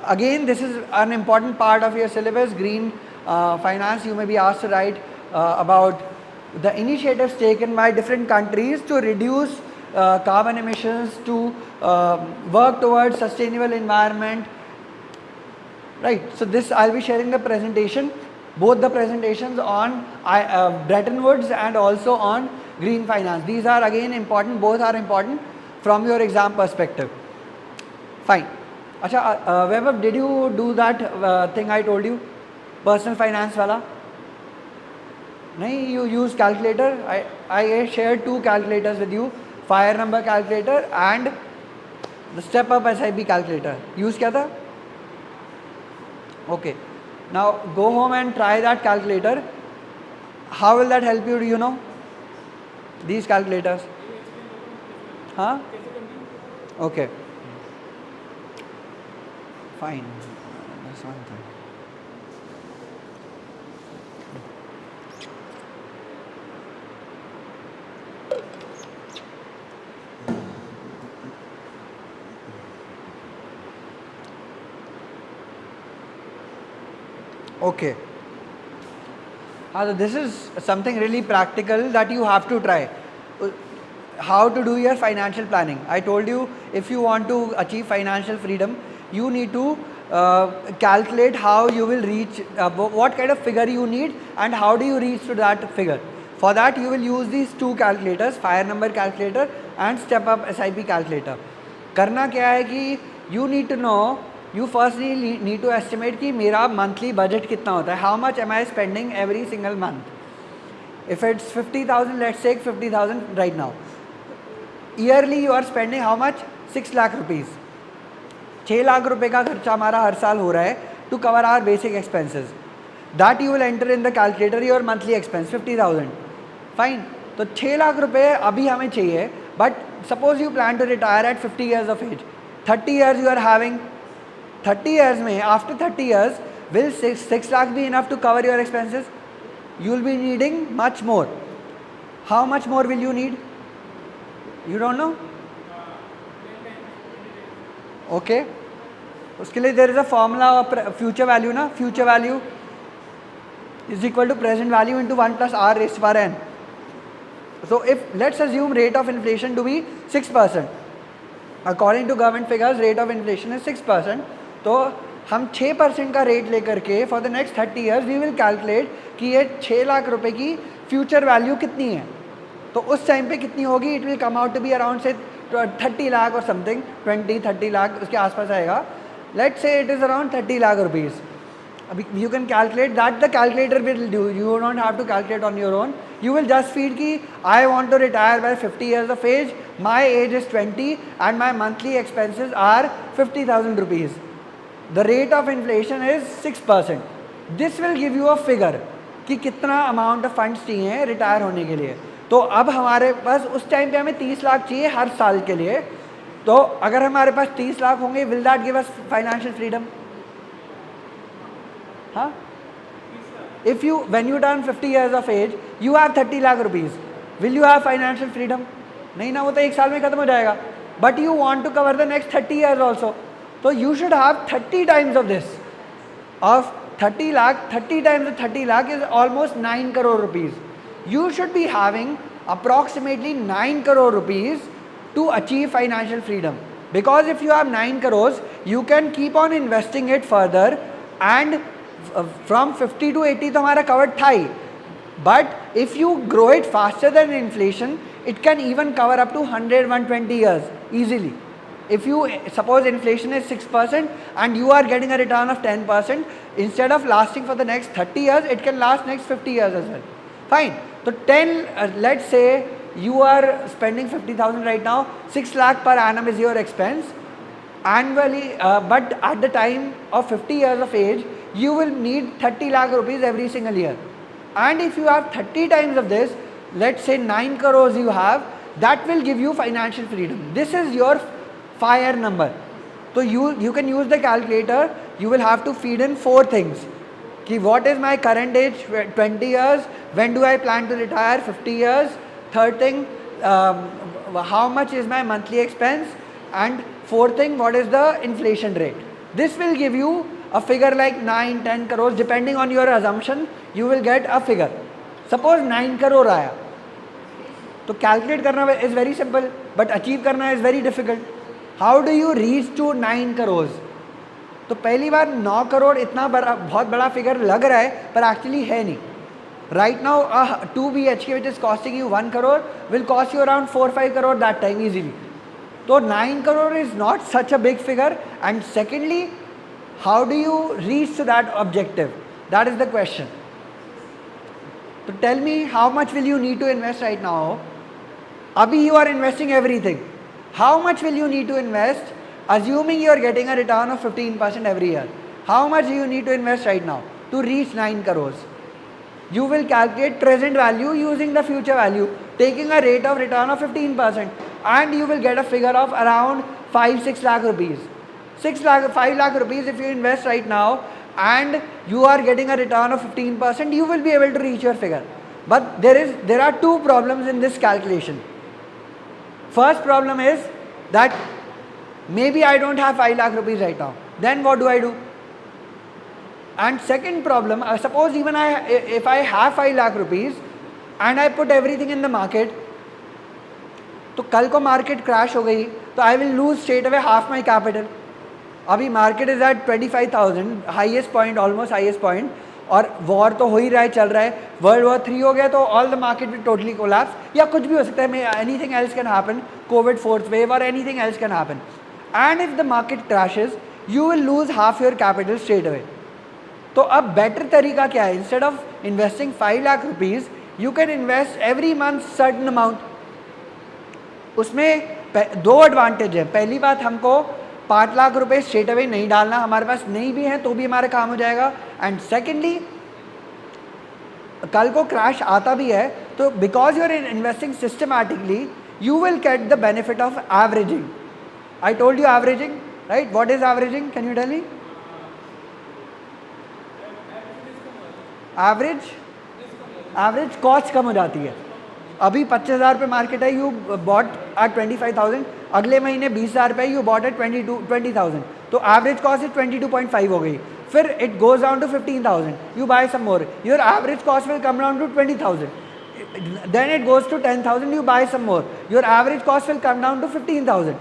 Again, this is an important part of your syllabus, green finance. You may be asked to write about the initiatives taken by different countries to reduce carbon emissions, to work towards sustainable environment. Right, so this I'll be sharing the presentation, both the presentations on Bretton Woods and also on green finance. These are again important, both are important from your exam perspective. Fine. Acha, Vaibhav, did you do that thing I told you? Personal finance wala? Nahi, you use calculator. I shared 2 calculators with you, fire number calculator and the step up SIP calculator. Use kya tha? Okay. Now go home and try that calculator. How will that help you? Do you know? These calculators. Huh? Okay. Fine. That's one thing. Okay. So this is something really practical that you have to try. How to do your financial planning. I told you, if you want to achieve financial freedom, you need to calculate how you will reach, what kind of figure you need and how do you reach to that figure. For that you will use these two calculators, fire number calculator and step up SIP calculator. करना क्या है कि you need to know, you firstly need to estimate कि मेरा monthly budget कितना होता है, how much am I spending every single month. If it's 50,000, let's take 50,000 right now. Yearly you are spending how much? 6 lakh rupees. 6 lakh रुपए का खर्चा हमारा हर साल हो रहा है to cover our basic expenses. That you will enter in the calculator your monthly expense 50,000. Fine. तो 6 लाख रुपए अभी हमें चाहिए, but suppose you plan to retire at 50 years of age. 30 years you are having. 30 years में, after 30 years, will 6 lakh be enough to cover your expenses? You will be needing much more. How much more will you need? You don't know? Okay. उसके लिए there is a formula of future value ना, future value is equal to present value into 1 plus r raised to power n. So if let's assume rate of inflation to be 6%. According to government figures, rate of inflation is 6%. तो हम 6% का rate लेकर के for the next 30 years we will calculate कि ये 6 लाख रुपए की future value कितनी है. तो उस टाइम पे कितनी होगी? It will come out to be around से 30 लाख और समथिंग, 20-30 लाख उसके आसपास आएगा. Let's say it is around 30 lakh rupees. अभी you can calculate that, the calculator will do, you don't have to calculate on your own. You will just feed ki I want to retire by 50 years of age, my age is 20 and my monthly expenses are 50,000 rupees. The rate of inflation is 6%. This will give you a figure कि कितना amount of funds चाहिए retire होने के लिए. तो अब हमारे पास उस टाइम पे हमें 30 लाख चाहिए हर साल के लिए. तो अगर हमारे पास 30 लाख होंगे, will that give us financial freedom? हाँ? If you, when you turn 50 years of age, you have 30 lakh rupees. Will you have financial freedom? नहीं ना, वो तो एक साल में खत्म हो जाएगा. But you want to cover the next 30 years also. So you should have 30 times of this. Of 30 lakh, 30 times the 30 lakh is almost 9 crore rupees. You should be having approximately 9 crore rupees to achieve financial freedom. Because if you have 9 crores, you can keep on investing it further and from 50 to 80 तो हमारा covered था ही. But if you grow it faster than inflation, it can even cover up to 100-120 years easily. If you suppose inflation is 6% and you are getting a return of 10%, instead of lasting for the next 30 years, it can last next 50 years as well. Fine. So let's say you are spending 50,000 right now, 6 lakh per annum is your expense annually, but at the time of 50 years of age, you will need 30 lakh rupees every single year. And if you have 30 times of this, let's say 9 crores you have, that will give you financial freedom. This is your fire number. So you can use the calculator. You will have to feed in 4 things. Ki what is my current age? 20 years. When do I plan to retire? 50 years. Third thing, how much is my monthly expense? And fourth thing, what is the inflation rate? This will give you a figure like 9-10 crores. Depending on your assumption, you will get a figure. Suppose 9 crore आया, तो calculate करना is very simple, but achieve करना is very difficult. How do you reach to 9 crores? तो पहली बार 9 करोड़ इतना बड़ा, बहुत बड़ा फिगर लग रहा है, पर एक्चुअली है नहीं. Right now, a 2 BHK which is costing you 1 crore will cost you around 4-5 crore that time easily. So 9 crore is not such a big figure. And secondly, how do you reach to that objective? That is the question. So tell me, how much will you need to invest right now? Abhi you are investing everything. How much will you need to invest, assuming you are getting a return of 15% every year? How much do you need to invest right now to reach 9 crores? You will calculate present value using the future value, taking a rate of return of 15%, and you will get a figure of around 5-6 lakh rupees. 5 lakh rupees if you invest right now and you are getting a return of 15%, you will be able to reach your figure. But there are 2 problems in this calculation. First problem is that maybe I don't have 5 lakh rupees right now. Then what do? And second problem, suppose even if I have 5 lakh rupees and I put everything in the market, तो कल को market crash हो गई तो I will lose straight away half my capital. अभी market is at 25,000, highest point, almost highest point, और war तो हो ही रहा है, चल रहा है. वर्ल्ड वॉर 3 हो गया तो all the market will totally collapse, या कुछ भी हो सकता है, anything else can happen, COVID 4th wave और anything else can happen. And if the market crashes you will lose half your capital straight away. तो अब बेटर तरीका क्या है? Instead of investing 5 lakh rupees you can invest every month certain amount. उसमें 2 advantage है. पहली बात, हमको 5 लाख रुपए स्ट्रेट अवे नहीं डालना, हमारे पास नहीं भी है तो भी हमारा काम हो जाएगा. एंड सेकेंडली, कल को क्रैश आता भी है तो because you are investing systematically you will get the benefit of averaging. I told you averaging, right? What is averaging? Can you tell me? Average cost कम हो जाती है. अभी 25,000 पे मार्केट है, यू बॉट एट 25,000, अगले महीने 20,000 पे यू बॉट एट 20,000, तो एवरेज कॉस्ट इज 22.5 हो गई. फिर it goes down to 15,000, you buy some more, your average cost will come down to 20,000. Then it goes to 10,000, you buy some more, your average cost will come down to 15,000.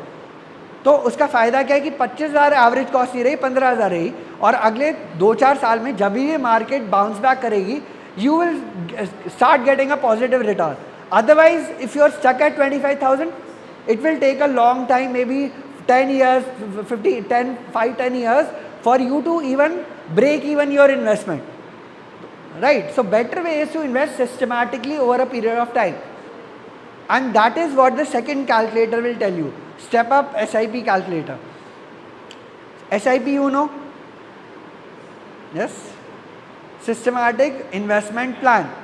तो उसका फ़ायदा क्या है कि 25,000 average cost नहीं रही, 15,000 रही, और अगले 2-4 साल में जब भी ये मार्केट बाउंस बैक करेगी you will start getting a positive return. Otherwise, if you are stuck at 25,000, it will take a long time, maybe 10 years, 5-10 years for you to even break even your investment, right? So better way is to invest systematically over a period of time, and that is what the second calculator will tell you. Step up SIP calculator. SIP, you know? Yes, systematic investment plan.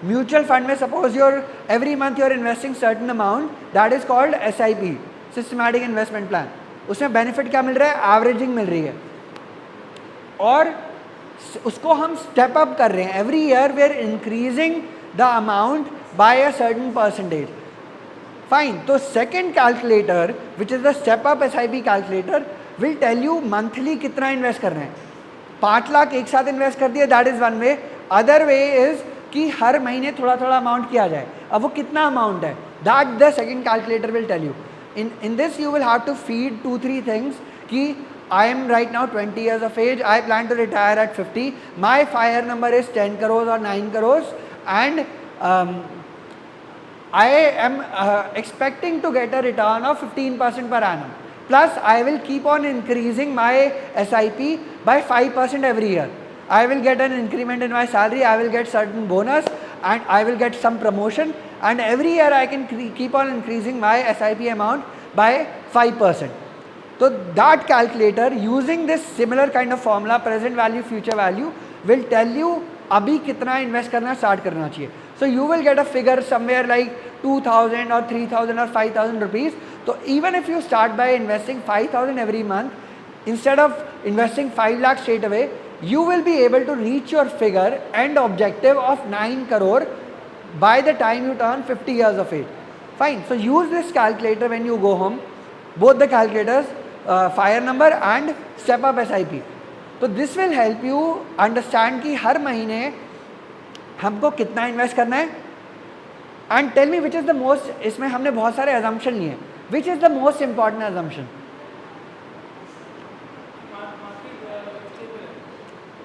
Mutual fund में suppose your every month you are investing certain amount, that is called SIP, systematic investment plan. उसमें benefit क्या मिल रहा है? Averaging मिल रही है, और उसको हम स्टेप अप कर रहे हैं. Every year we are increasing the amount by a certain percentage. Fine. तो second calculator which is the step up SIP calculator will tell you monthly कितना इन्वेस्ट कर रहे हैं. 5 लाख एक साथ इन्वेस्ट कर दिया, that is one way. Other way is कि हर महीने थोड़ा थोड़ा अमाउंट किया जाए. अब वो कितना अमाउंट है, that the second calculator will tell you. In this you will have to feed 2-3 things कि I am right now 20 years of age, I plan to retire at 50, my fire number is 10 crores or 9 crores, and I am expecting to get a return of 15% per annum. Plus, I will keep on increasing my SIP by 5% every year. I will get an increment in my salary, I will get certain bonus, and I will get some promotion, and every year I can keep on increasing my SIP amount by 5%. So that calculator using this similar kind of formula, present value, future value, will tell you अभी कितना invest करना start करना चाहिए. So you will get a figure somewhere like 2,000 or 3,000 or 5,000 rupees. So even if you start by investing 5,000 every month, instead of investing 5 lakh straight away, you will be able to reach your figure and objective of 9 crore by the time you turn 50 years of age. Fine. So use this calculator when you go home, both the calculators, fire number and step up SIP. तो this will help you understand कि हर महीने हमको कितना invest करना है. And tell me which is the most, इसमें हमने बहुत सारे assumption लिए, which is the most important assumption?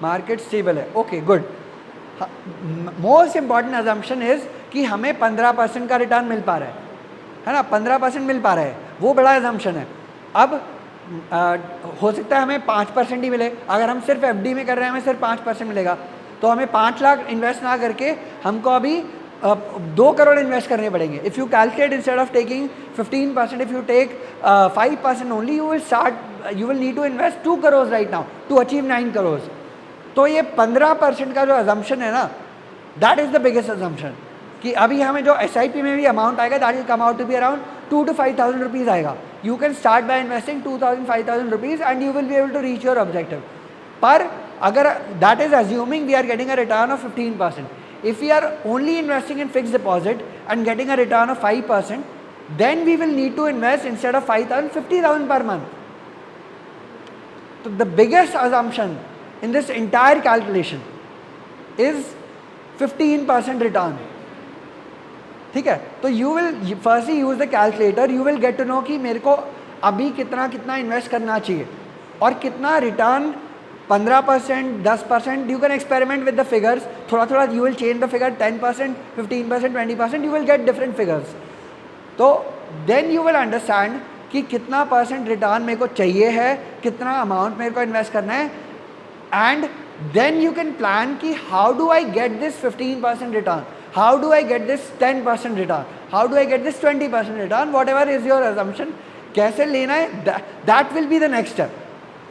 Market stable है. Okay, good. Most important assumption is कि हमें 15% का रिटर्न मिल पा रहा है ना, 15% मिल पा रहा है, वो बड़ा assumption है. अब हो सकता है हमें 5% ही मिले. अगर हम सिर्फ FD में कर रहे हैं हमें सिर्फ 5% मिलेगा, तो हमें 5 लाख इन्वेस्ट ना करके हमको अभी 2 करोड़ इन्वेस्ट करने पड़ेंगे. If you calculate, instead of taking 15%, if you take 5% only, you will need to invest 2 crores right now to achieve 9 crores. तो ये 15% का जो assumption है ना, that is the biggest assumption, कि अभी हमें जो SIP में भी अमाउंट आएगा that will come out to be around 2,000 to 5,000 rupees आएगा. You can start by investing 2,000-5,000 rupees and you will be able to reach your objective. पर अगर that is assuming we are getting a return of 15%. If we are only investing in fix deposit and getting a return of 5%, then we will need to invest instead of 5,000, 50,000 per month. तो the biggest assumption in this entire calculation is 15% return. ठीक है, तो you will firstly use the calculator, you will get to know कि मेरे को अभी कितना कितना इन्वेस्ट करना चाहिए और कितना return 15%, 10%. You can experiment with the figures. थोड़ा थोड़ा you will change the figure 10%, 15%, 20%. You will get different figures. तो then you will understand कि कितना परसेंट रिटर्न मेरे को चाहिए है, कितना अमाउंट मेरे को इन्वेस्ट करना है, and then you can plan कि how do I get this 15% return, how do I get this 10% return, how do I get this 20% return, whatever is your assumption, कैसे लेना है, that will be the next step.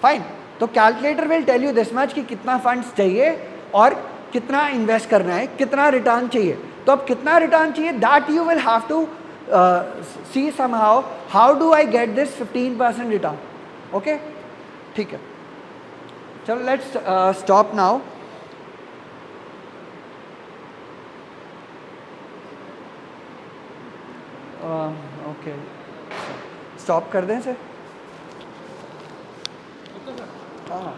Fine. तो calculator will tell you this much कि कितना funds चाहिए और कितना invest करना है, कितना रिटर्न चाहिए. तो अब कितना रिटर्न चाहिए, that you will have to see somehow, how do I get this 15% return. Okay, ठीक है, चलो let's stop now. Okay, stop कर दें सर. हाँ.